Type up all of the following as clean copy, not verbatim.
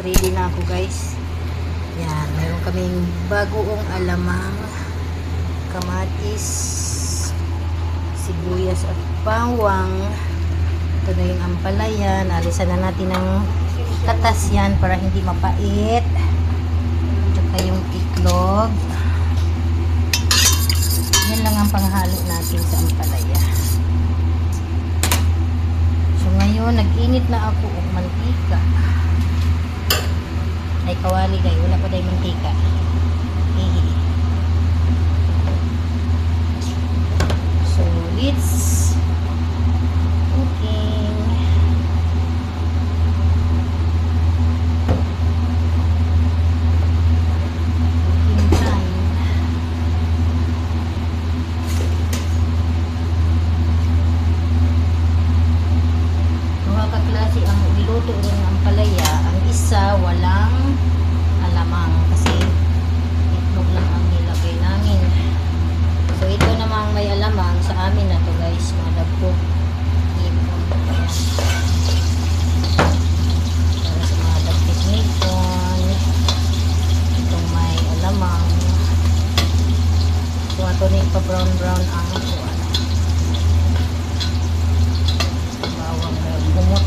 ready na ako guys. Yan, meron kaming bagoong alamang, kamatis, sibuyas at bawang. Ito na yung ampalaya. Nalisan na natin ng katas yan para hindi mapait. Tsaka yung itlog. Yan lang ang panghalo natin sa ampalaya. So ngayon, nag-init na ako ng mantika. Ay kawali guys, wala pa dahil mantika. So it's cooking. Cooking time. Mga kaklase ang niluto rin ng ampalaya. Ang isa walang alamang kasi itlog lang ang nilagay namin. So ito namang may alamang sa amin na to guys, mga dagko. Para sa mga dagkit nipon. Itong may alamang. Kung ito na pa brown ang kuwan. Bawang kumot.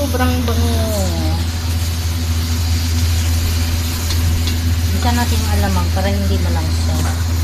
Sobrang bango. Bisa natin yung alamang para hindi malangsa.